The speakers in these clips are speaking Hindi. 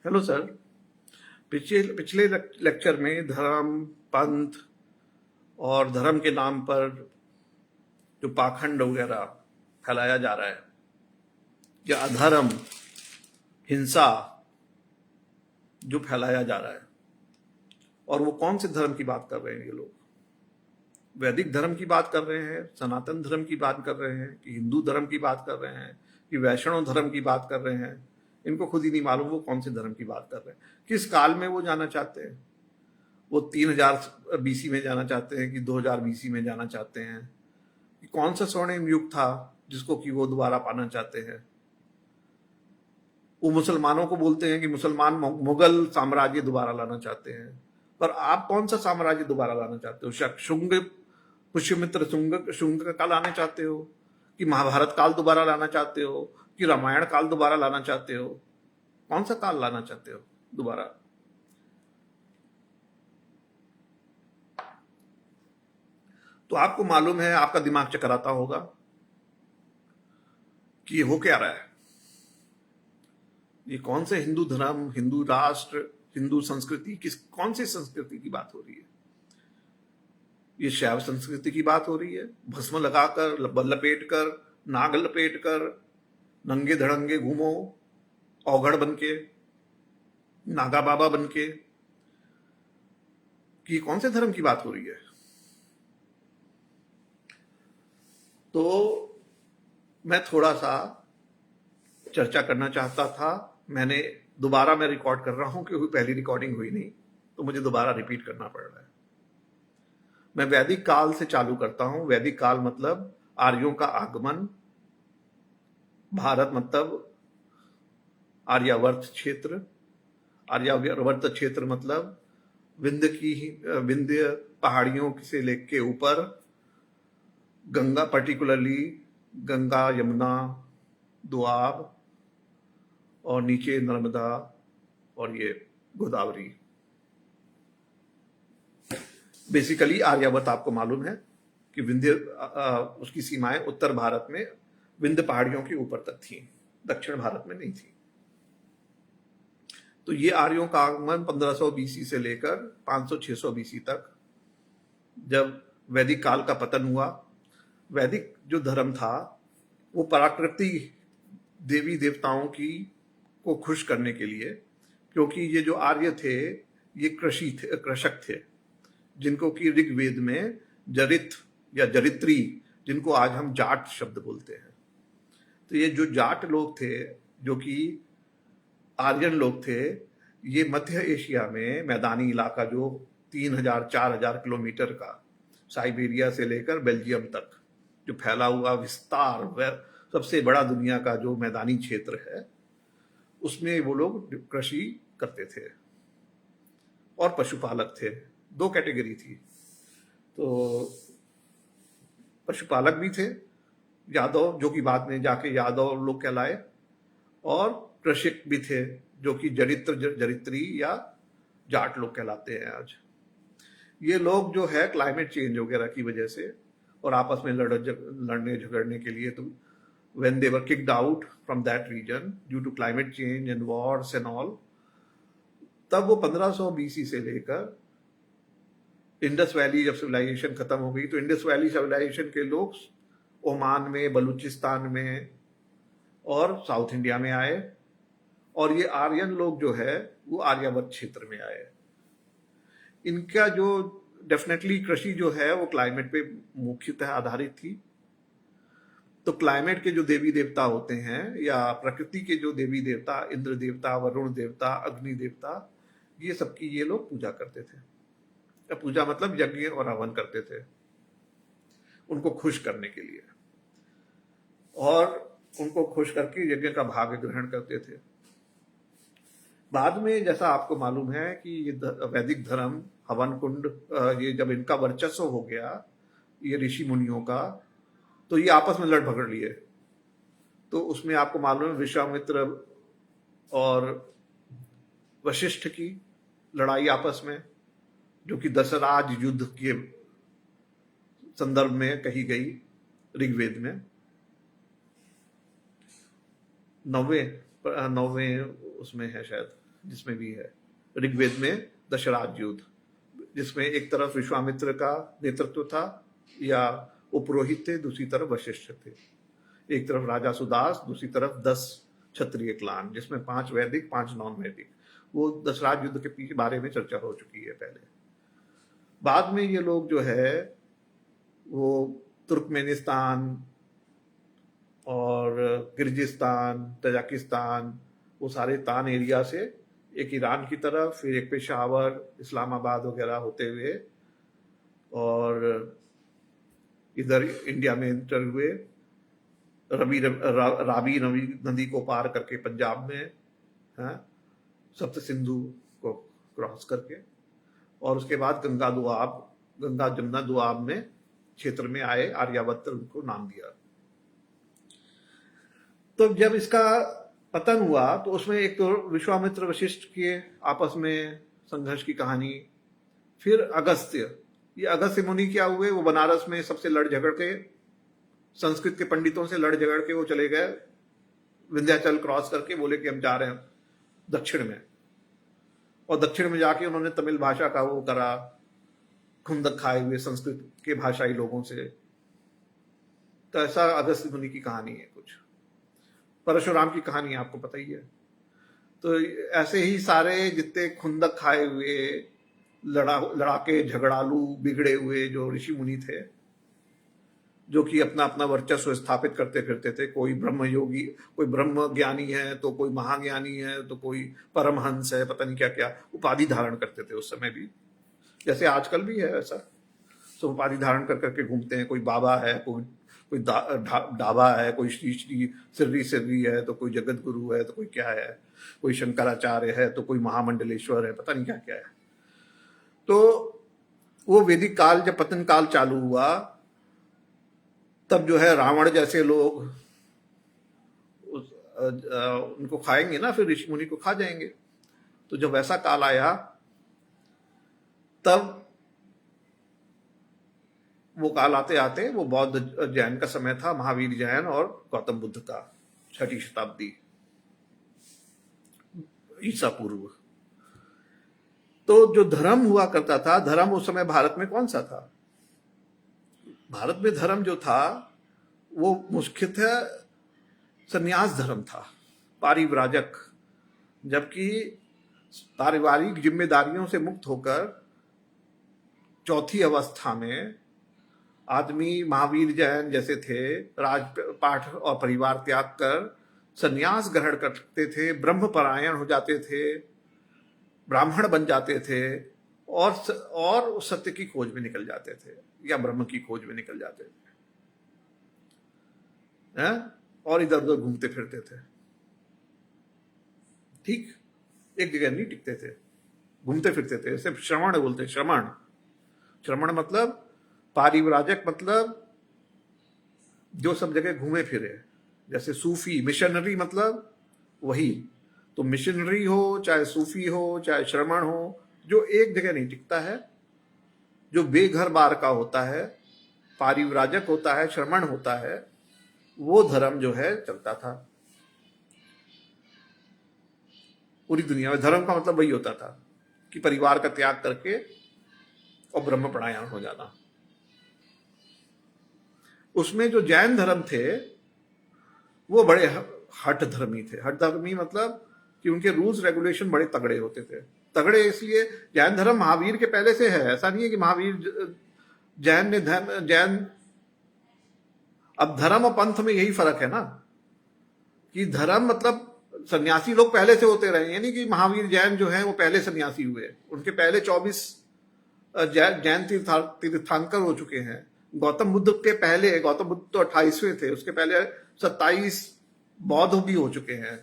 Hello sir. पिछले पिछले लेक्चर में धर्म, पंथ और धर्म के नाम पर जो पाखंड वगैरह फैलाया जा रहा है, या अधर्म, हिंसा जो फैलाया जा रहा है, और वो कौन से धर्म की बात कर रहे हैं ये लोग? वैदिक धर्म की बात कर रहे हैं, सनातन धर्म की बात कर रहे हैं, कि हिंदू धर्म की बात कर रहे हैं, कि वैष्णव धर्म की बात कर रहे हैं? इनको खुद ही नहीं मालूम वो कौन से धर्म की बात कर रहे हैं, किस काल में वो जाना चाहते हैं। वो 3000 बीसी में जाना चाहते हैं कि 2000 बीसी में जाना चाहते हैं, कि कौन सा स्वर्णिम युग था जिसको कि वो दोबारा पाना चाहते हैं। वो मुसलमानों को बोलते हैं कि मुसलमान मुगल साम्राज्य दोबारा लाना चाहते हैं, पर आप कौन सा साम्राज्य दोबारा लाना चाहते हो? शुंग, पुष्यमित्र शुंग का लाना चाहते हो, कि महाभारत काल दोबारा लाना चाहते हो, कि रामायण काल दोबारा लाना चाहते हो? कौन सा काल लाना चाहते हो दोबारा? तो आपको मालूम है, आपका दिमाग चकराता होगा कि ये हो क्या रहा है। ये कौन से हिंदू धर्म, हिंदू राष्ट्र, हिंदू संस्कृति, कौन सी संस्कृति की बात हो रही है? ये शैव संस्कृति की बात हो रही है। भस्म लगाकर, लपेट कर, नाग लपेट कर, नंगे धड़ंगे घूमो, औघड़ बनके, नागा बाबा बनके, कि कौन से धर्म की बात हो रही है? तो मैं थोड़ा सा चर्चा करना चाहता था। दोबारा मैं रिकॉर्ड कर रहा हूं क्योंकि पहली रिकॉर्डिंग हुई नहीं, तो मुझे दोबारा रिपीट करना पड़ रहा है। मैं वैदिक काल से चालू करता हूं। वैदिक काल मतलब आर्यों का आगमन, भारत मतलब आर्यावर्त क्षेत्र। आर्यावर्त क्षेत्र मतलब विंध्य पहाड़ियों से लेके ऊपर गंगा, पर्टिकुलरली गंगा, यमुना, दोआब, और नीचे नर्मदा और ये गोदावरी। बेसिकली आर्यावर्त आपको मालूम है कि उसकी सीमाएं उत्तर भारत में विंध्य पहाड़ियों के ऊपर तक थी, दक्षिण भारत में नहीं थी। तो ये आर्यों का आगमन 1500 बीसी से लेकर 500-600 बीसी तक, जब वैदिक काल का पतन हुआ। वैदिक जो धर्म था वो प्राकृतिक देवी देवताओं को खुश करने के लिए, क्योंकि ये जो आर्य थे ये कृषक थे, जिनको कि ऋग्वेद में जरित या जरित्री, जिनको आज हम जाट शब्द बोलते हैं। तो ये जो जाट लोग थे, जो कि आर्यन लोग थे, ये मध्य एशिया में मैदानी इलाका जो 3000-4000 किलोमीटर का, साइबेरिया से लेकर बेल्जियम तक जो फैला हुआ विस्तार, वह सबसे बड़ा दुनिया का जो मैदानी क्षेत्र है, उसमें वो लोग कृषि करते थे और पशुपालक थे। 2 कैटेगरी थी। तो पशुपालक भी थे यादव, जो कि बाद में जाके यादव लोग कहलाए, और कृषक भी थे, जो कि जरित्री या जाट लोग कहलाते हैं आज। ये लोग जो है क्लाइमेट चेंज वगैरह की वजह से और आपस में लड़ने झगड़ने के लिए, तो when they were kicked out from that region due to climate change and wars and all, तब वो 1500 बीसी से लेकर इंडस वैली जब सिविलाइजेशन खत्म हो गई, तो इंडस वैली सिविलाइजेशन के लोग ओमान में, बलूचिस्तान में और साउथ इंडिया में आए, और ये आर्यन लोग जो है वो आर्यावर्त क्षेत्र में आए। इनका जो डेफिनेटली कृषि जो है वो क्लाइमेट पे मुख्यतः आधारित थी। तो क्लाइमेट के जो देवी देवता होते हैं, या प्रकृति के जो देवी देवता, इंद्र देवता, वरुण देवता, अग्नि देवता, ये सबकी ये लोग पूजा करते थे। पूजा मतलब यज्ञ और हवन करते थे उनको खुश करने के लिए, और उनको खुश करके यज्ञ का भाग ग्रहण करते थे। बाद में जैसा आपको मालूम है कि ये वैदिक धर्म, हवन कुंड, ये जब इनका वर्चस्व हो गया, ये ऋषि मुनियों का, तो ये आपस में लड़ भगड़ लिए। तो उसमें आपको मालूम है विश्वामित्र और वशिष्ठ की लड़ाई आपस में, जो कि दशराज युद्ध के संदर्भ में कही गई ऋग्वेद में। 9वें उसमें है शायद, जिसमें भी है। ऋग्वेद में दशराज युद्ध, जिसमें एक तरफ विश्वामित्र का नेतृत्व था या उपरोहित थे, दूसरी तरफ वशिष्ठ थे। एक तरफ राजा सुदास, दूसरी तरफ 10 क्षत्रिय क्लान, जिसमें 5 वैदिक 5 नॉन वैदिक। वो दशराज युद्ध के पीछे बारे में चर्चा हो चुकी है पहले। बाद में ये लोग जो है वो तुर्कमेनिस्तान और किर्गिस्तान, तजाकिस्तान, वो सारे तान एरिया से एक ईरान की तरफ, फिर एक पेशावर, इस्लामाबाद वगैरह होते हुए और इधर इंडिया में एंटर हुए, रावी नदी को पार करके पंजाब में, हाँ, सप्त सिंधु को क्रॉस करके, और उसके बाद गंगा जमुना दुआब में क्षेत्र में आए। आर्यावर्त उनको नाम दिया। तो जब इसका पतन हुआ तो उसमें एक तो विश्वामित्र वशिष्ठ के आपस में संघर्ष की कहानी, फिर अगस्त्य, ये अगस्त्य मुनि क्या हुए, वो बनारस में सबसे लड़ झगड़ के, संस्कृत के पंडितों से लड़ झगड़ के वो चले गए विंध्याचल क्रॉस करके, बोले कि हम जा रहे हैं दक्षिण में, और दक्षिण में जाके उन्होंने तमिल भाषा का वो करा, खुंदक खाए हुए संस्कृत के भाषाई लोगों से। तो ऐसा अगस्त्य मुनि की कहानी है कुछ। परशुराम की कहानी आपको पता ही है। तो ऐसे ही सारे जितने खुंदक खाए हुए लड़ाके झगड़ालू बिगड़े हुए जो ऋषि मुनि थे, जो कि अपना अपना वर्चस्व स्थापित करते फिरते थे, कोई ब्रह्म योगी, कोई ब्रह्म ज्ञानी है, तो कोई महाज्ञानी है, तो कोई परमहंस है, पता नहीं क्या क्या उपाधि धारण करते थे उस समय भी, जैसे आजकल भी है ऐसा। सब उपाधि धारण कर करके घूमते हैं, कोई बाबा है, कोई डाबा है, कोई श्री श्री सिर्री सिर्री है, तो कोई जगत गुरु है, तो कोई क्या है, कोई शंकराचार्य है, तो कोई महामंडलेश्वर है, पता नहीं क्या क्या है। तो वो वैदिक काल जब पतन काल चालू हुआ, तब जो है रावण जैसे लोग उनको खाएंगे ना, फिर ऋषि मुनि को खा जाएंगे। तो जब ऐसा काल आया, तब वो काल आते आते वो बौद्ध जैन का समय था, महावीर जैन और गौतम बुद्ध का, 6ठी शताब्दी ईसा पूर्व। तो जो धर्म हुआ करता था, धर्म उस समय भारत में कौन सा था? भारत में धर्म जो था वो मुख्यतः संन्यास धर्म था, पारिव्राजक। जबकि पारिवारिक जिम्मेदारियों से मुक्त होकर चौथी अवस्था में आदमी महावीर जैन जैसे थे, राजपाठ और परिवार त्याग कर संन्यास ग्रहण करते थे, ब्रह्म परायण हो जाते थे, ब्राह्मण बन जाते थे, और सत्य की खोज में निकल जाते थे या ब्रह्म की खोज में निकल जाते थे, और इधर उधर घूमते फिरते थे। ठीक, एक जगह नहीं टिकते थे, घूमते फिरते थे। इसे श्रमण बोलते, श्रमण। श्रमण मतलब पारिव्राजक, मतलब जो सब जगह घूमे फिरे। जैसे सूफी, मिशनरी मतलब वही। तो मिशनरी हो, चाहे सूफी हो, चाहे श्रमण हो, जो एक जगह नहीं टिकता है, जो बेघर बार का होता है, पारिव्राजक होता है, श्रमण होता है, वो धर्म जो है चलता था पूरी दुनिया में। धर्म का मतलब वही होता था कि परिवार का त्याग करके और ब्रह्म परायण हो जाना। उसमें जो जैन धर्म थे वो बड़े हठ धर्मी थे। हठ धर्मी मतलब कि उनके रूल्स रेगुलेशन बड़े तगड़े होते थे। तगड़े इसलिए, जैन धर्म महावीर के पहले से है, ऐसा नहीं है कि महावीर जैन ने जैन, अब धर्म और पंथ में यही फर्क है ना, कि धर्म मतलब सन्यासी लोग पहले से होते रहे, यानी कि महावीर जैन जो है वो पहले सन्यासी हुए, उनके पहले 24 जैन तीर्थंकर हो चुके हैं। गौतम बुद्ध के पहले, गौतम बुद्ध तो 28वें थे, उसके पहले 27 बौद्ध भी हो चुके हैं।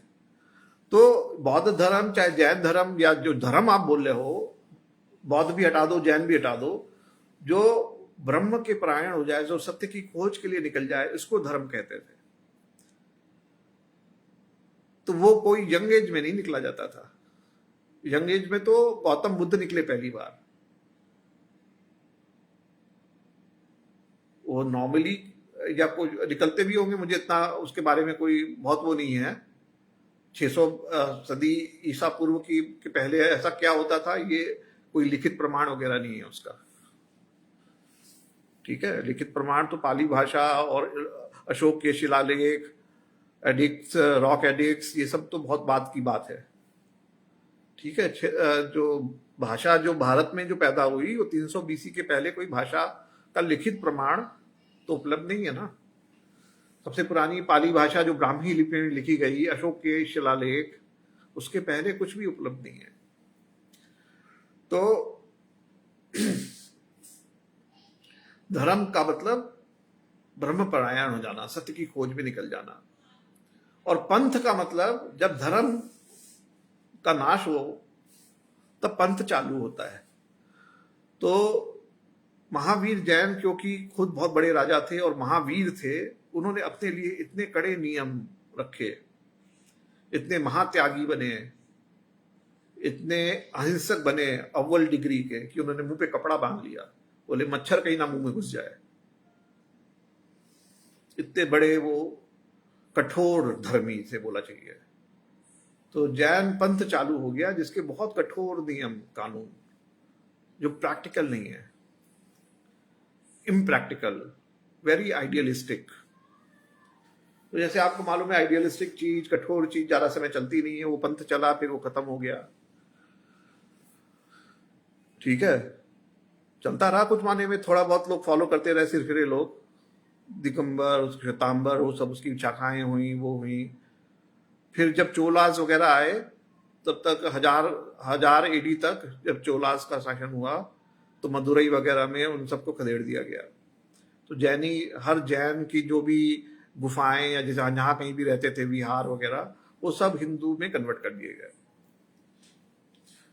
तो बौद्ध धर्म चाहे जैन धर्म, या जो धर्म आप बोल रहे हो, बौद्ध भी हटा दो, जैन भी हटा दो, जो ब्रह्म के परायण हो जाए, जो सत्य की खोज के लिए निकल जाए, इसको धर्म कहते थे। तो वो कोई यंग एज में नहीं निकला जाता था। यंग एज में तो गौतम बुद्ध निकले पहली बार। वो नॉर्मली या कोई निकलते भी होंगे, मुझे इतना उसके बारे में कोई बहुत वो नहीं है, 600 सदी ईसा पूर्व की के पहले ऐसा क्या होता था, ये कोई लिखित प्रमाण वगैरह नहीं है उसका। ठीक है, लिखित प्रमाण तो पाली भाषा और अशोक के शिलालेख, एडिक्ट्स, रॉक एडिक्ट्स, ये सब तो बहुत बाद की बात है। ठीक है, जो भाषा जो भारत में जो पैदा हुई वो 300 बीसी के पहले कोई भाषा का लिखित प्रमाण तो उपलब्ध नहीं है ना। सबसे पुरानी पाली भाषा जो ब्राह्मी लिपि में लिखी गई, अशोक के शिलालेख, उसके पहले कुछ भी उपलब्ध नहीं है। तो धर्म का मतलब ब्रह्म परायण हो जाना, सत्य की खोज में निकल जाना। और पंथ का मतलब जब धर्म का नाश हो तब पंथ चालू होता है। तो महावीर जैन क्योंकि खुद बहुत बड़े राजा थे और महावीर थे, उन्होंने अपने लिए इतने कड़े नियम रखे, इतने महात्यागी बने, इतने अहिंसक बने अव्वल डिग्री के, कि उन्होंने मुंह पे कपड़ा बांध लिया, बोले मच्छर कहीं ना मुंह में घुस जाए। इतने बड़े वो कठोर धर्मी से बोला चाहिए। तो जैन पंथ चालू हो गया जिसके बहुत कठोर नियम कानून, जो प्रैक्टिकल नहीं है, इम्प्रैक्टिकल, वेरी आइडियलिस्टिक। तो जैसे आपको मालूम है आइडियलिस्टिक चीज, कठोर चीज ज्यादा समय चलती नहीं है। वो पंथ चला, फिर वो खत्म हो गया। ठीक है, चलता रहा कुछ माने में, थोड़ा बहुत लोग फॉलो करते रहे, सिरफिरे लोग, दिगंबर, श्वेतांबर, वो सब उसकी शाखाएं हुई, वो हुई। फिर जब चोलास वगैरह आए, तब तक हजार एडी तक जब चोलास का शासन हुआ, तो मदुरई वगैरह में उन सबको खदेड़ दिया गया। तो जैनी, हर जैन की जो भी गुफाएं या जहां कहीं भी रहते थे, विहार वगैरह, वो सब हिंदू में कन्वर्ट कर दिए गए,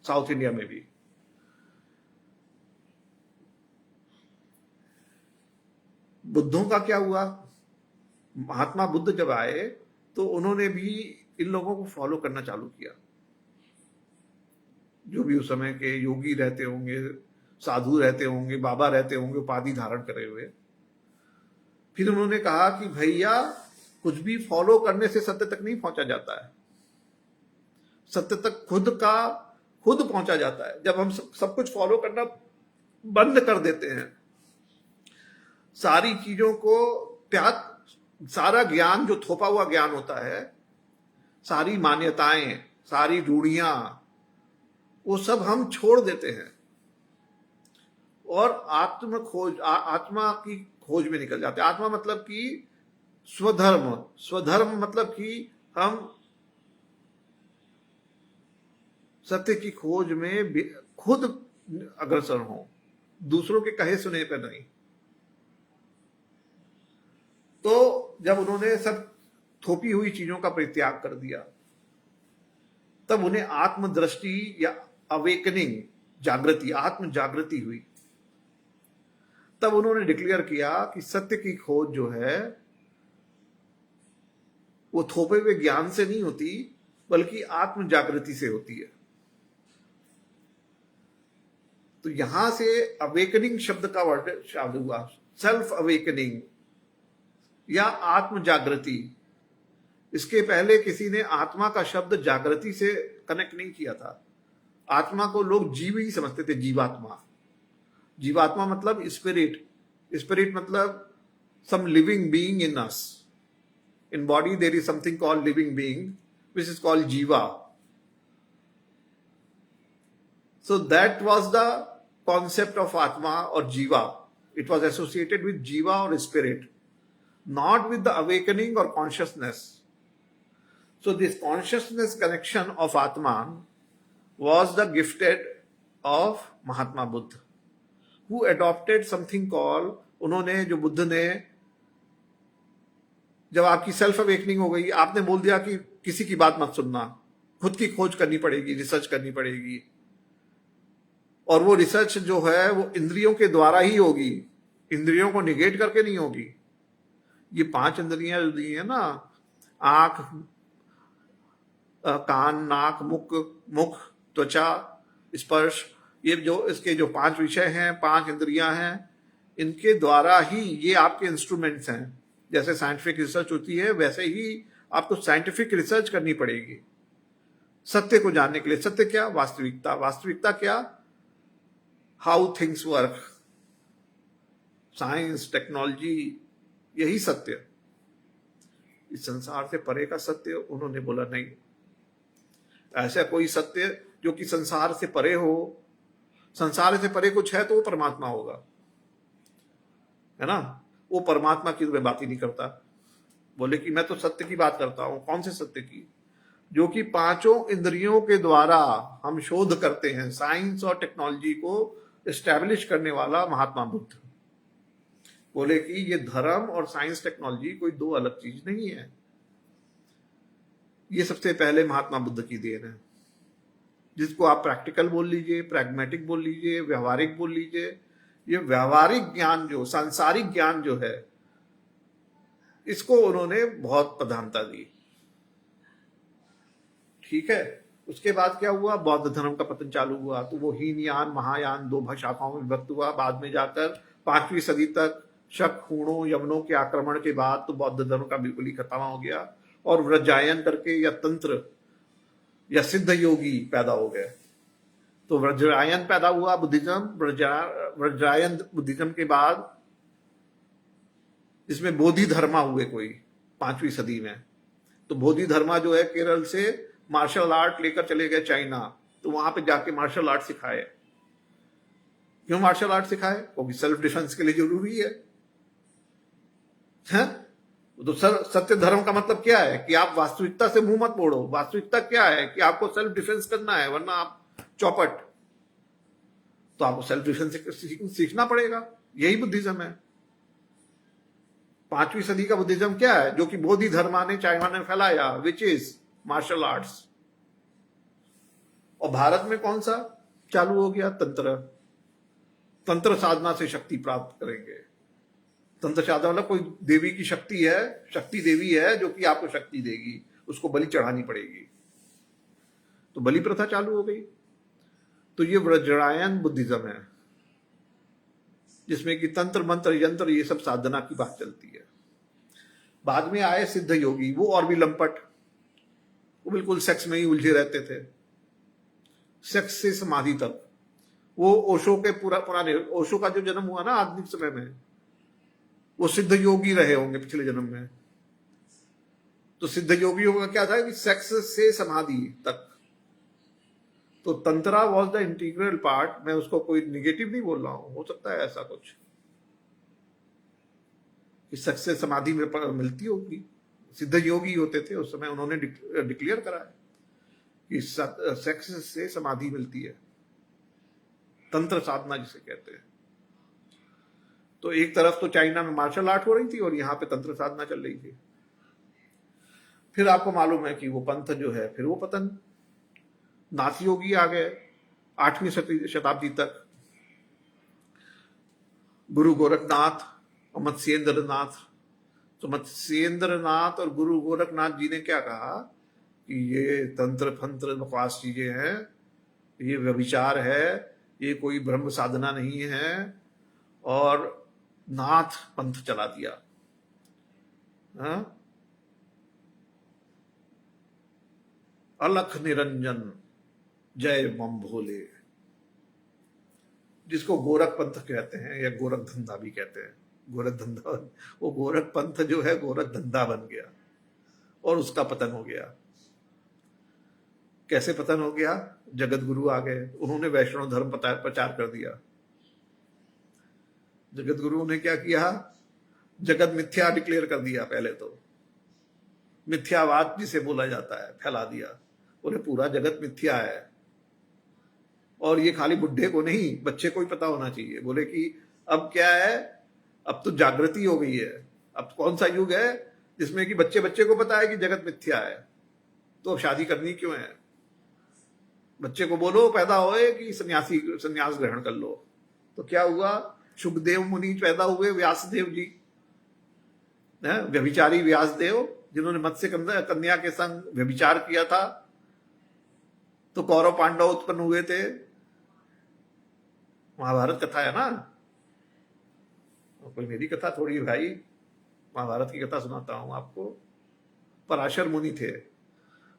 साउथ इंडिया में भी। बुद्धों का क्या हुआ? महात्मा बुद्ध जब आए तो उन्होंने भी इन लोगों को फॉलो करना चालू किया, जो भी उस समय के योगी रहते होंगे, साधु रहते होंगे, बाबा रहते होंगे, उपाधि धारण करे हुए। फिर उन्होंने कहा कि भैया कुछ भी फॉलो करने से सत्य तक नहीं पहुंचा जाता है, सत्य तक खुद पहुंचा जाता है। जब हम सब कुछ फॉलो करना बंद कर देते हैं, सारी चीजों को त्याग, सारा ज्ञान जो थोपा हुआ ज्ञान होता है, सारी मान्यताएं, सारी रूढ़ियां, वो सब हम छोड़ देते हैं और आत्मा की खोज में निकल जाते हैं। आत्मा मतलब कि स्वधर्म मतलब कि हम सत्य की खोज में खुद अग्रसर हों, दूसरों के कहे सुने पर नहीं। तो जब उन्होंने सब थोपी हुई चीजों का परित्याग कर दिया, तब उन्हें आत्मदृष्टि या अवेकनिंग, जागृति, आत्म जागृति हुई। तब उन्होंने डिक्लेयर किया कि सत्य की खोज जो है वो थोपे हुए ज्ञान से नहीं होती, बल्कि आत्म जागृति से होती है। तो यहां से अवेकनिंग शब्द का वर्ड शब्द हुआ, सेल्फ अवेकनिंग या आत्म जागृति। इसके पहले किसी ने आत्मा का शब्द जागृति से कनेक्ट नहीं किया था। आत्मा को लोग जीव ही समझते थे, जीवात्मा। जीवात्मा मतलब स्पिरिट, स्पिरिट मतलब some living being in us. In body there is something called living being, which is called jiva. So that was the concept of atma or jiva. It was associated with jiva or spirit, not with the awakening or consciousness. So this consciousness connection of atman was the gifted of Mahatma Buddha, who adopted something called, उन्होंने, जो बुद्ध ने, जब आपकी सेल्फ अवेकनिंग हो गई, आपने बोल दिया कि किसी की बात मत सुनना, खुद की खोज करनी पड़ेगी, रिसर्च करनी पड़ेगी। और वो रिसर्च जो है वो इंद्रियों के द्वारा ही होगी, इंद्रियों को निगेट करके नहीं होगी। ये 5 इंद्रियां जो दी है ना, आंख, कान, नाक, मुख, त्वचा, स्पर्श, ये जो इसके जो 5 विषय हैं, 5 इंद्रियां हैं, इनके द्वारा ही ये आपके इंस्ट्रूमेंट्स हैं। जैसे साइंटिफिक रिसर्च होती है, वैसे ही आपको साइंटिफिक रिसर्च करनी पड़ेगी सत्य को जानने के लिए। सत्य क्या? वास्तविकता। वास्तविकता क्या? How things work, science, technology, यही सत्य। इस संसार से परे का सत्य उन्होंने बोला नहीं। ऐसा कोई सत्य जो कि संसार से परे हो, संसार से परे कुछ है तो वो परमात्मा होगा, है ना। वो परमात्मा की मैं बात ही नहीं करता। बोले कि मैं तो सत्य की बात करता हूं। कौन से सत्य की? जो कि पांचों इंद्रियों के द्वारा हम शोध करते हैं, साइंस और टेक्नोलॉजी को एस्टैब्लिश करने वाला महात्मा बुद्ध। बोले कि ये धर्म और साइंस टेक्नोलॉजी कोई दो अलग चीज नहीं है। ये सबसे पहले महात्मा बुद्ध की देन है, जिसको आप प्रैक्टिकल बोल लीजिए, प्रैग्मेटिक बोल लीजिए, व्यवहारिक बोल लीजिए। ये व्यवहारिक ज्ञान जो, सांसारिक ज्ञान जो है, इसको उन्होंने बहुत प्रधानता दी। ठीक है। उसके बाद क्या हुआ? बौद्ध धर्म का पतन चालू हुआ। तो वो हीनयान महायान दो शाखाओं में विभक्त हुआ। बाद में जाकर 5वीं सदी तक शक, हूणों, यवनों के आक्रमण के बाद तो बौद्ध धर्म का बिल्कुल ही खत्म हो गया और व्रजायन करके या तंत्र या सिद्ध योगी पैदा हो गए। तो व्रजायन पैदा हुआ बुद्धिज्म। व्रजायन बुद्धिज्म के बाद इसमें बोधि धर्मा हुए कोई 5वीं सदी में। तो बोधि धर्मा जो है केरल से मार्शल आर्ट लेकर चले गए चाइना। तो वहां पे जाके मार्शल आर्ट सिखाए। क्यों मार्शल आर्ट सिखाए? क्योंकि सेल्फ डिफेंस के लिए जरूरी है। तो सत्य धर्म का मतलब क्या है? कि आप वास्तविकता से मुंह मत मोड़ो। वास्तविकता क्या है? कि आपको सेल्फ डिफेंस करना है, वरना आप चौपट। तो आपको सेल्फ डिफेंस सीखना पड़ेगा। यही बुद्धिज्म है। 5वीं सदी का बुद्धिज्म क्या है? जो कि बोधि धर्मा ने चाइना ने फैलाया, विच इज मार्शल आर्ट्स। और भारत में कौन सा चालू हो गया? तंत्र। तंत्र साधना से शक्ति प्राप्त करेंगे। तंत्र साधना मतलब कोई देवी की शक्ति है, शक्ति देवी है जो कि आपको शक्ति देगी, उसको बलि चढ़ानी पड़ेगी। तो बलि प्रथा चालू हो गई। तो ये व्रजायन बुद्धिज्म है, जिसमें कि तंत्र मंत्र यंत्र ये सब साधना की बात चलती है। बाद में आए सिद्ध योगी, वो और भी लंपट, वो बिल्कुल सेक्स में ही उलझे रहते थे, सेक्स से समाधि तक। वो ओशो के पुराने ओशो का जो जन्म हुआ ना आधुनिक समय में, वो सिद्ध योगी रहे होंगे पिछले जन्म में। तो सिद्ध योगियों का क्या था कि सेक्स से समाधि तक। तो tantra was the integral part. मैं उसको कोई निगेटिव नहीं बोल रहा हूं, हो सकता है ऐसा कुछ कि सेक्स से समाधि में मिलती होगी। सिद्ध योगी होते थे उस समय, उन्होंने डिक्लेयर करा है कि सेक्स से समाधि मिलती है, तंत्र साधना जिसे कहते हैं। तो एक तरफ तो चाइना में मार्शल आर्ट हो रही थी और यहाँ पे तंत्र साधना चल रही थी। फिर आपको मालूम है कि वो पंथ जो है, फिर वो पतन। नाथ योगी आ गए 8वीं शताब्दी तक। गुरु गोरखनाथ और मत्स्येंद्र नाथ। तो मत्स्येंद्र नाथ और गुरु गोरखनाथ जी ने क्या कहा कि ये तंत्र फंत्र बकवास चीजें हैं, ये व्यभिचार है, ये कोई ब्रह्म साधना नहीं है, और नाथ पंथ चला दिया। अलख निरंजन जय मम भोले, जिसको गोरख पंथ कहते हैं या गोरख धंधा भी कहते हैं। गोरख धंधा, वो गोरख पंथ जो है गोरख धंधा बन गया और उसका पतन हो गया। कैसे पतन हो गया? जगत गुरु आ गए, उन्होंने वैष्णव धर्म प्रचार कर दिया। जगत गुरु ने क्या किया? जगत मिथ्या डिक्लेयर कर दिया। पहले तो मिथ्यावाद जिसे बोला जाता है फैला दिया। बोले पूरा जगत मिथ्या है, और ये खाली बुढ़े को नहीं, बच्चे को ही पता होना चाहिए। बोले कि अब क्या है, अब तो जागृति हो गई है। अब कौन सा युग है जिसमें कि बच्चे बच्चे को पता है कि जगत मिथ्या है, तो अब शादी करनी क्यों है? बच्चे को बोलो पैदा होए कि संन्यास ग्रहण कर लो। तो क्या हुआ? सुखदेव मुनि पैदा हुए, व्यासदेव जी, व्यभिचारी व्यासदेव, जिन्होंने मत्स्य कन्या के संग व्यभिचार किया था। तो कौरव पांडव उत्पन्न हुए थे। महाभारत कथा है ना, कोई मेरी कथा थोड़ी भाई, महाभारत की कथा सुनाता हूं आपको। पराशर मुनि थे।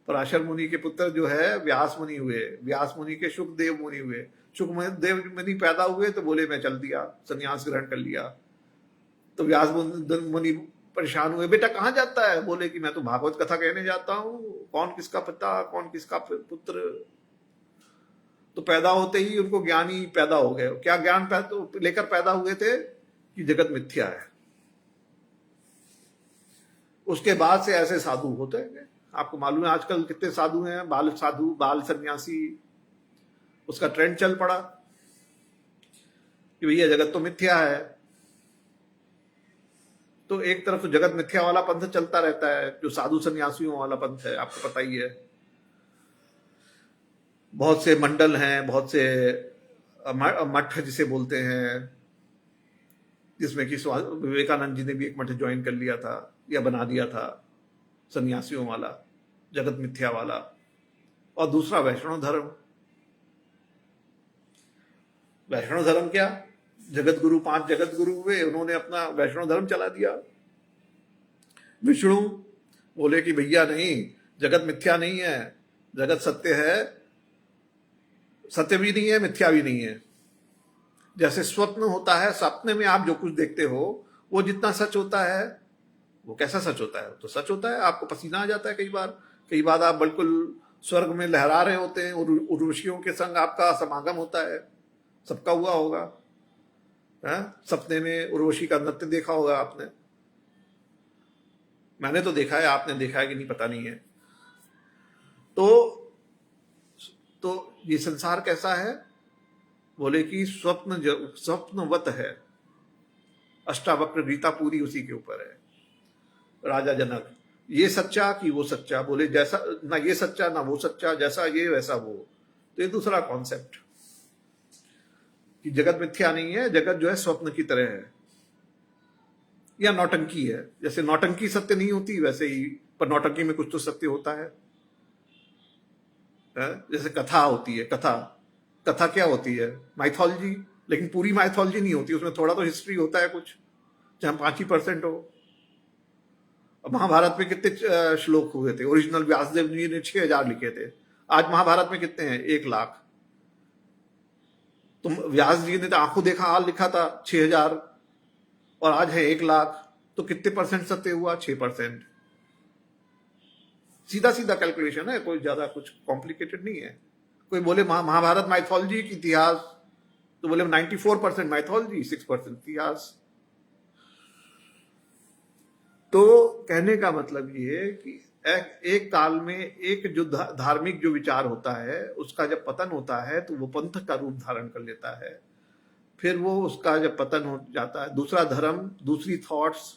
पराशर मुनि के पुत्र जो है व्यास मुनि हुए, व्यास मुनि के शुकदेव मुनि हुए, शुकदेव मुनि पैदा हुए तो बोले मैं चल दिया, संन्यास ग्रहण कर लिया। तो व्यास मुनि परेशान हुए, बेटा कहाँ जाता है? बोले कि मैं तो भागवत कथा कहने जाता हूँ, कौन किसका पिता कौन किसका पुत्र। तो पैदा होते ही उनको ज्ञान ही पैदा हो गए। क्या ज्ञान लेकर पैदा हुए थे? कि जगत मिथ्या है। उसके बाद से ऐसे साधु होते हैं। आपको मालूम है आजकल कितने साधु हैं, बाल साधु, बाल सन्यासी। उसका ट्रेंड चल पड़ा कि भैया जगत तो मिथ्या है। तो एक तरफ तो जगत मिथ्या वाला पंथ चलता रहता है, जो साधु सन्यासियों वाला पंथ है, आपको पता ही है। बहुत से मंडल हैं, बहुत से मठ जिसे बोलते हैं, जिसमें कि विवेकानंद जी ने भी एक मठ ज्वाइन कर लिया था या बना दिया था, सन्यासियों वाला, जगत मिथ्या वाला। और दूसरा वैष्णव धर्म। वैष्णव धर्म क्या? जगत गुरु, 5 जगत गुरु हुए, उन्होंने अपना वैष्णव धर्म चला दिया। विष्णु बोले कि भैया नहीं, जगत मिथ्या नहीं है, जगत सत्य है, सत्य भी नहीं है मिथ्या भी नहीं है। जैसे स्वप्न होता है, सपने में आप जो कुछ देखते हो वो जितना सच होता है, वो कैसा सच होता है? तो सच होता है, आपको पसीना आ जाता है कई बार आप बिल्कुल स्वर्ग में लहरा रहे होते हैं, उर्वशियों के संग आपका समागम होता है, सबका हुआ होगा। सपने में उर्वशी का नृत्य देखा होगा आपने, मैंने तो देखा है, आपने देखा है कि नहीं पता नहीं है। तो ये संसार कैसा है? बोले कि स्वप्नवत है। अष्टावक्र गीता पूरी उसी के ऊपर है। राजा जनक, ये सच्चा कि वो सच्चा? बोले जैसा ना ये सच्चा ना वो सच्चा, जैसा ये वैसा वो। तो ये दूसरा कॉन्सेप्ट कि जगत मिथ्या नहीं है, जगत जो है स्वप्न की तरह है या नौटंकी है। जैसे नौटंकी सत्य नहीं होती, वैसे ही पर नौटंकी में कुछ तो सत्य होता है। जैसे कथा होती है, कथा क्या होती है? माइथोलॉजी, लेकिन पूरी माइथोलॉजी नहीं होती, उसमें थोड़ा तो हिस्ट्री होता है कुछ, चाहे 5% हो। महाभारत में कितने श्लोक हुए थे? ओरिजिनल व्यासदेव जी ने 6000 लिखे थे। आज महाभारत में कितने हैं? 1 लाख। तो व्यास जी ने तो आंखों देखा हाल लिखा था 6000, और आज है 1 लाख। तो कितने परसेंट सत्य हुआ? 6%। सीधा सीधा कैलकुलेशन है, कोई ज्यादा कुछ कॉम्प्लिकेटेड नहीं है। कोई बोले महाभारत माइथोलॉजी की इतिहास, तो बोले 94% माइथोलॉजी, 6% इतिहास। तो कहने का मतलब ये है कि एक काल में एक जो धार्मिक जो विचार होता है, उसका जब पतन होता है तो वो पंथ का रूप धारण कर लेता है। फिर वो उसका जब पतन हो जाता है, दूसरा धर्म, दूसरी थॉट्स,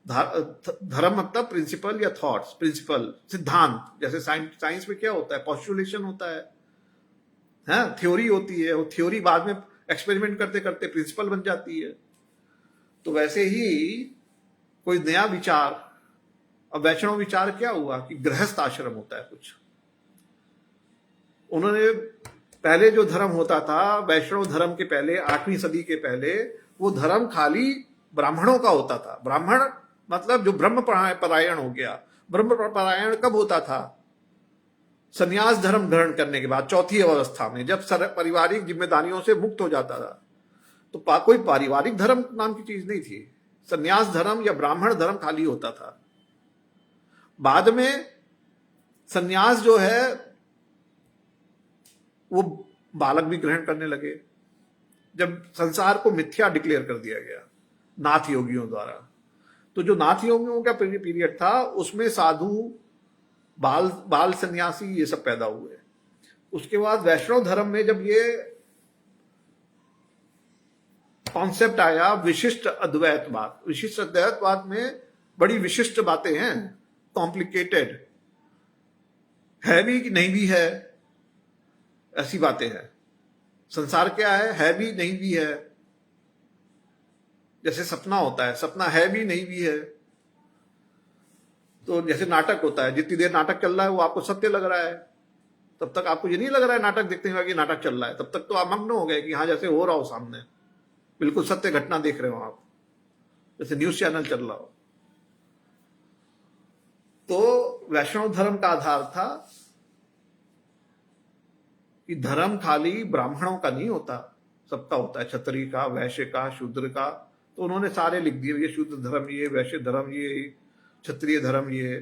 धर्म मतलब प्रिंसिपल या थॉट्स, प्रिंसिपल सिद्धांत। जैसे साइंस में क्या होता है? पोस्टुलेशन होता है, थ्योरी होती है, वो थ्योरी बाद में एक्सपेरिमेंट करते करते प्रिंसिपल बन जाती है। तो वैसे ही कोई नया विचार, अब वैष्णव विचार क्या हुआ कि गृहस्थ आश्रम होता है कुछ। उन्होंने पहले जो धर्म होता था, वैष्णव धर्म के पहले, 8वीं सदी के पहले, वो धर्म खाली ब्राह्मणों का होता था। ब्राह्मण मतलब जो ब्रह्म परायण हो गया। ब्रह्म परायण कब होता था? संन्यास धर्म ग्रहण करने के बाद, चौथी अवस्था में, जब पारिवारिक जिम्मेदारियों से मुक्त हो जाता था। तो कोई पारिवारिक धर्म नाम की चीज नहीं थी। संन्यास धर्म या ब्राह्मण धर्म खाली होता था। बाद में संन्यास जो है वो बालक भी ग्रहण करने लगे, जब संसार को मिथ्या डिक्लेयर कर दिया गया नाथ योगियों द्वारा। तो जो नाथ योगियों का पीरियड था, उसमें साधु, बाल सन्यासी, ये सब पैदा हुए। उसके बाद वैष्णव धर्म में जब ये कॉन्सेप्ट आया विशिष्ट अद्वैतवाद, विशिष्ट अद्वैतवाद में बड़ी विशिष्ट बातें हैं, कॉम्प्लिकेटेड है भी कि नहीं भी है, ऐसी बातें हैं। संसार क्या है भी नहीं भी है। जैसे सपना होता है, सपना है भी नहीं भी है। तो जैसे नाटक होता है, जितनी देर नाटक चल रहा है वो आपको सत्य लग रहा है, तब तक आपको ये नहीं लग रहा है नाटक देखते हुए कि नाटक चल रहा है। तब तक तो आप मग्न हो गए कि हाँ जैसे हो रहा हो सामने, बिल्कुल सत्य घटना देख रहे हो आप, जैसे न्यूज चैनल चल रहा हो। तो वैष्णव धर्म का आधार था कि धर्म खाली ब्राह्मणों का नहीं होता, सबका होता है, क्षत्रिय का, वैश्य का, शूद्र का। तो उन्होंने सारे लिख दिए, ये शूद्र धर्म ये, वैश्य धर्म ये, क्षत्रिय धर्म ये।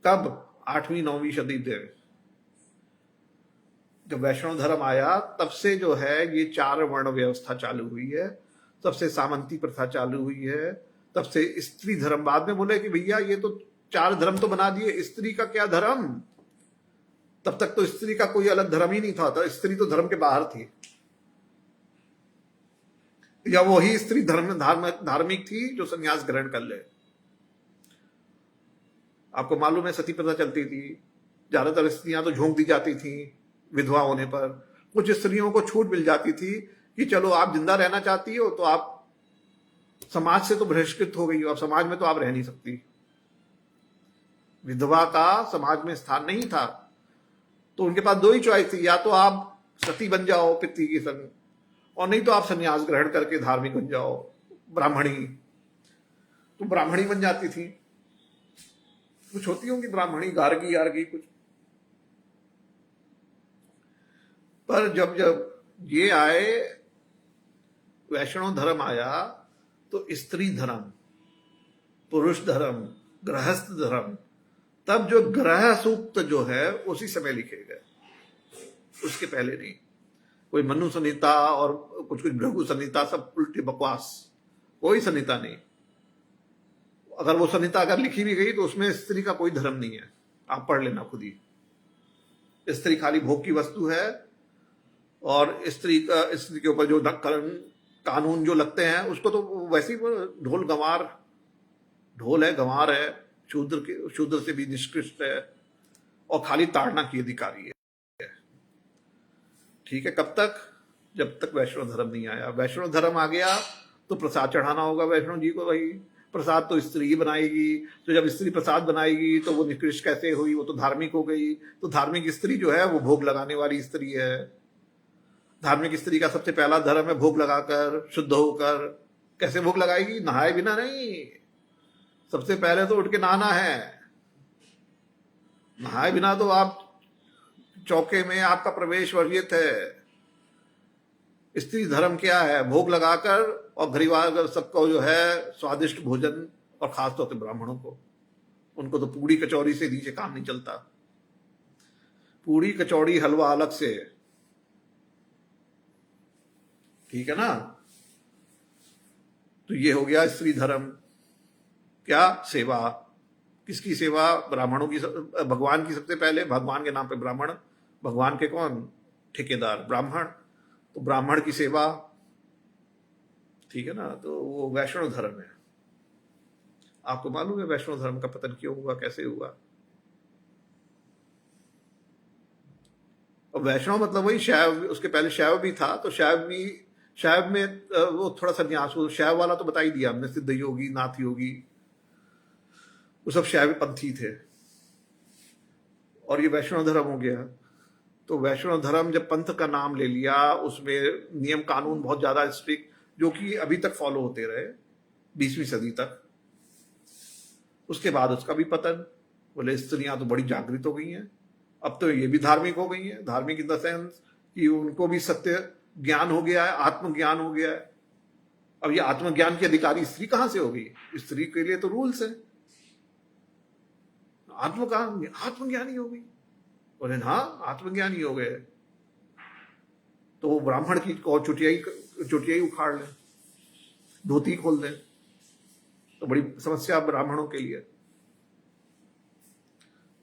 कब? 8वीं 9वीं सदी तक जब वैष्णव धर्म आया, तब से जो है ये 4 वर्ण व्यवस्था चालू हुई है, तब से सामंती प्रथा चालू हुई है, तब से स्त्री धर्म। बाद में बोले कि भैया ये तो 4 धर्म तो बना दिए, स्त्री का क्या धर्म? तब तक तो स्त्री का कोई अलग धर्म ही नहीं था, तो स्त्री तो धर्म के बाहर थी, या वही स्त्री धार्मिक थी जो संन्यास ग्रहण कर ले। आपको मालूम है सती प्रथा चलती थी, ज्यादातर स्त्रियां तो झोंक दी जाती थी विधवा होने पर। कुछ स्त्रियों को छूट मिल जाती थी कि चलो आप जिंदा रहना चाहती हो तो आप समाज से तो बहिष्कृत हो गई हो, अब समाज में तो आप रह नहीं सकती। विधवा का समाज में स्थान नहीं था, तो उनके पास 2 ही चॉइस थी, या तो आप सती बन जाओ पितृ की संग, और नहीं तो आप संन्यास ग्रहण करके धार्मिक बन जाओ, ब्राह्मणी। तो ब्राह्मणी बन जाती थी, कुछ होती होंगी ब्राह्मणी, गार्गी यार्गी कुछ। पर जब जब ये आए, वैष्णव धर्म आया, तो स्त्री धर्म, पुरुष धर्म, गृहस्थ धर्म, तब जो ग्रह सूक्त जो है उसी समय लिखे गए, उसके पहले नहीं। कोई मनु संहिता और कुछ कुछ भृगु संहिता सब उल्टी बकवास, कोई संहिता नहीं। अगर वो संहिता अगर लिखी भी गई तो उसमें स्त्री का कोई धर्म नहीं है, आप पढ़ लेना खुद ही। स्त्री खाली भोग की वस्तु है, और स्त्री के ऊपर जो कानून जो लगते हैं उसको तो वैसे ही ढोल गंवार, ढोल है, गंवार है, शूद्र से भी निष्कृष्ट है, और खाली ताड़ना की अधिकारी है। ठीक है, कब तक? जब तक वैष्णव धर्म नहीं आया। वैष्णव धर्म आ गया तो प्रसाद चढ़ाना होगा वैष्णव जी को। भाई प्रसाद तो स्त्री ही बनाएगी, तो जब स्त्री प्रसाद बनाएगी तो वो निकृष्ट कैसे हुई? वो तो धार्मिक हो गई। तो धार्मिक स्त्री जो है वो भोग लगाने वाली स्त्री है। धार्मिक स्त्री का सबसे पहला धर्म है भोग लगाकर, शुद्ध होकर। कैसे भोग लगाएगी? नहाए बिना नहीं, सबसे पहले तो उठ के नहाना है। नहाए बिना तो आप चौके में आपका प्रवेश वर्जित है। स्त्री धर्म क्या है? भोग लगाकर, और परिवार सबको जो है स्वादिष्ट भोजन, और खासतौर से ब्राह्मणों को, उनको तो पूड़ी कचौड़ी से नीचे काम नहीं चलता। पूड़ी कचौड़ी हलवा अलग से, ठीक है ना? तो ये हो गया स्त्री धर्म। क्या? सेवा। किसकी सेवा? ब्राह्मणों की, भगवान की। सबसे पहले भगवान के नाम पे ब्राह्मण, भगवान के कौन? ठेकेदार ब्राह्मण। तो ब्राह्मण की सेवा, ठीक है ना? तो वो वैष्णव धर्म है। आपको मालूम है वैष्णव धर्म का पतन क्यों हुआ, कैसे हुआ? और वैष्णव मतलब वही शैव, उसके पहले शैव भी था, तो शैव में वो थोड़ा संन्यास, वो शैव वाला तो बता ही दिया हमने, सिद्ध योगी, नाथ योगी, वो सब शैव पंथी थे। और ये वैष्णव धर्म हो गया। तो वैष्णव धर्म जब पंथ का नाम ले लिया, उसमें नियम कानून बहुत ज्यादा स्ट्रिक्ट, जो कि अभी तक फॉलो होते रहे 20वीं सदी तक। उसके बाद उसका भी पतन। बोले स्त्रियां तो बड़ी जागृत हो गई हैं, अब तो ये भी धार्मिक हो गई हैं। धार्मिक इन द सेंस कि उनको भी सत्य ज्ञान हो गया है, आत्मज्ञान हो गया है। अब ये आत्मज्ञान की अधिकारी स्त्री कहां से हो गई? स्त्री के लिए तो रूल्स है। आत्मज्ञानी हो गई। बोले हाँ, आत्मज्ञानी हो गए तो वो ब्राह्मण की और चुटिया ही उखाड़ लें, धोती खोल दें, तो बड़ी समस्या ब्राह्मणों के लिए।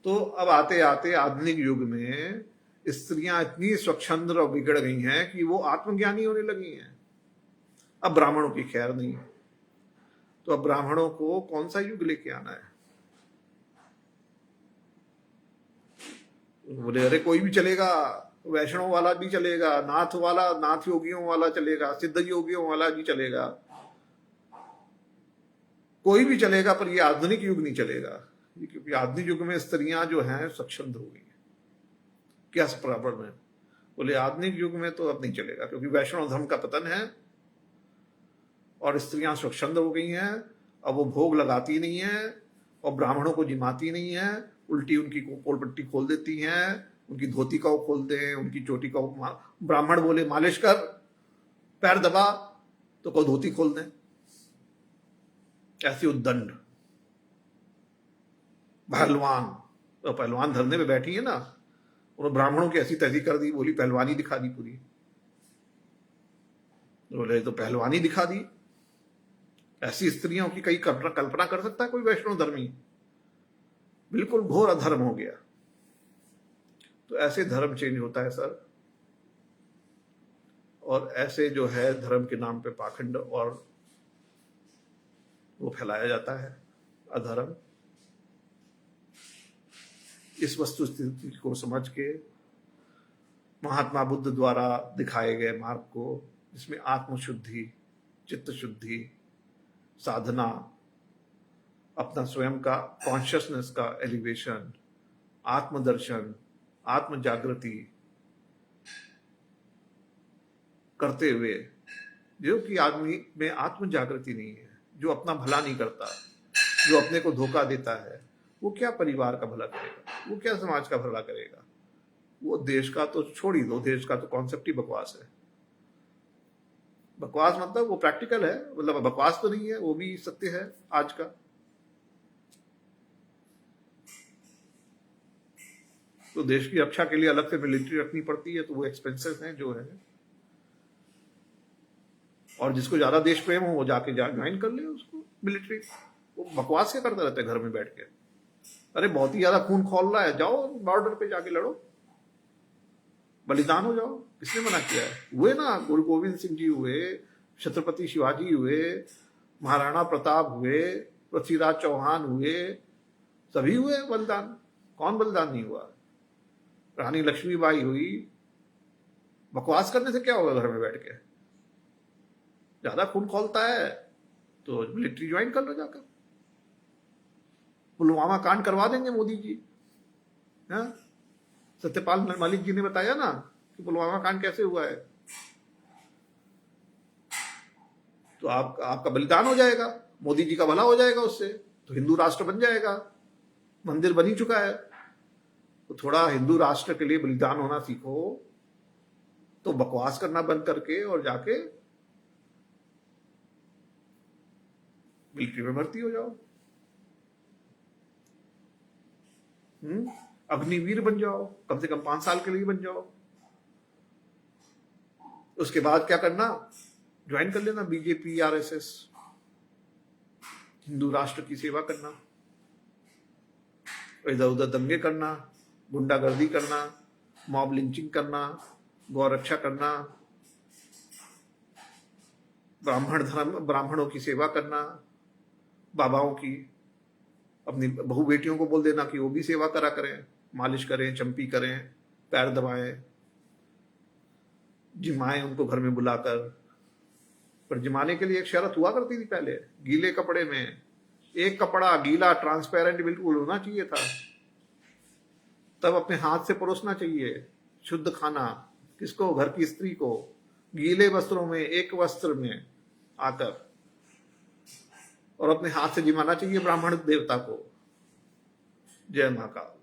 तो अब आते आते आधुनिक युग में स्त्रियां इतनी स्वच्छंद और बिगड़ गई हैं कि वो आत्मज्ञानी होने लगी हैं। अब ब्राह्मणों की खैर नहीं। तो अब ब्राह्मणों को कौन सा युग लेके आना है? बोले अरे कोई भी चलेगा, वैष्णव वाला भी चलेगा, नाथ वाला, नाथ योगियों वाला चलेगा, सिद्ध योगियों वाला भी चलेगा, कोई भी चलेगा, पर ये आधुनिक युग नहीं चलेगा। क्योंकि आधुनिक युग में स्त्रियां जो हैं स्वच्छंद हो गई हैं। क्या प्रॉब्लम है? बोले आधुनिक युग में तो अब नहीं चलेगा, क्योंकि वैष्णव धर्म का पतन है और स्त्रियां स्वच्छंद हो गई हैं। अब वो भोग लगाती नहीं है, और ब्राह्मणों को जिमाती नहीं है, उल्टी उनकी कोल पट्टी खोल देती हैं, उनकी धोती का वो खोल दें, उनकी चोटी का ब्राह्मण बोले मालिश कर, पैर दबा, तो को धोती खोल दें। ऐसी उद्दंड पहलवान, तो पहलवान धरने पे बैठी है ना, उन्होंने ब्राह्मणों की ऐसी तैसी कर दी, बोली पहलवानी दिखा दी पूरी। बोले तो पहलवानी दिखा दी। ऐसी स्त्रियों की कई कल्पना कर सकता है कोई वैष्णव धर्मी? बिल्कुल घोर अधर्म हो गया। तो ऐसे धर्म चेंज होता है सर, और ऐसे जो है धर्म के नाम पे पाखंड और वो फैलाया जाता है अधर्म। इस वस्तु स्थिति को समझ के महात्मा बुद्ध द्वारा दिखाए गए मार्ग को, जिसमें आत्मशुद्धि, चित्त शुद्धि, साधना, अपना स्वयं का कॉन्शियसनेस का एलिवेशन, आत्मदर्शन, आत्म जागृति करते हुए, जो कि आदमी में आत्म जागृति नहीं है, जो अपना भला नहीं करता, जो अपने को धोखा देता है, वो क्या परिवार का भला करेगा, वो क्या समाज का भला करेगा? वो देश का तो छोड़ ही दो, देश का तो कॉन्सेप्ट ही बकवास है। बकवास मतलब वो प्रैक्टिकल है, मतलब बकवास तो नहीं है, वो भी सत्य है आज का। तो देश की रक्षा के लिए अलग से मिलिट्री रखनी पड़ती है, तो वो एक्सपेंसेस हैं जो है। और जिसको ज्यादा देश प्रेम हो वो जाके ज्वाइन कर ले उसको मिलिट्री। वो बकवास क्या करता रहता है घर में बैठ के? अरे बहुत ही ज्यादा खून खौल रहा है, जाओ बॉर्डर पे जाके लड़ो, बलिदान हो जाओ। किसने मना किया है? हुए ना, गुरु गोविंद सिंह जी हुए, छत्रपति शिवाजी हुए, महाराणा प्रताप हुए, पृथ्वीराज चौहान हुए, सभी हुए बलिदान। कौन बलिदान नहीं हुआ? रानी लक्ष्मीबाई हुई। बकवास करने से क्या होगा घर में बैठ के? ज्यादा खून खौलता है तो मिलिट्री ज्वाइन कर लो जाकर। पुलवामा कांड करवा देंगे मोदी जी। सत्यपाल मलिक जी ने बताया ना कि पुलवामा कांड कैसे हुआ है। तो आपका बलिदान हो जाएगा, मोदी जी का भला हो जाएगा उससे, तो हिंदू राष्ट्र बन जाएगा। मंदिर बन ही चुका है, तो थोड़ा हिंदू राष्ट्र के लिए बलिदान होना सीखो। तो बकवास करना बंद करके और जाके मिलिट्री में भर्ती हो जाओ, अग्निवीर बन जाओ, कम से कम 5 साल के लिए बन जाओ। उसके बाद क्या करना? ज्वाइन कर लेना बीजेपी, आरएसएस, हिंदू राष्ट्र की सेवा करना, इधर उधर दंगे करना, गुंडागर्दी करना, मॉब लिंचिंग करना, गौ रक्षा करना, ब्राह्मणों की सेवा करना, बाबाओं की, अपनी बहू बेटियों को बोल देना कि वो भी सेवा करा करें, मालिश करें, चंपी करें, पैर दबाएं, जिमाएं उनको घर में बुलाकर। पर जिमाने के लिए एक शर्त हुआ करती थी पहले, गीले कपड़े में, एक कपड़ा गीला ट्रांसपेरेंट बिल्कुल होना चाहिए था, तब अपने हाथ से परोसना चाहिए शुद्ध खाना। किसको? घर की स्त्री को, गीले वस्त्रों में, एक वस्त्र में आकर, और अपने हाथ से जिमाना चाहिए ब्राह्मण देवता को। जय महाकाल।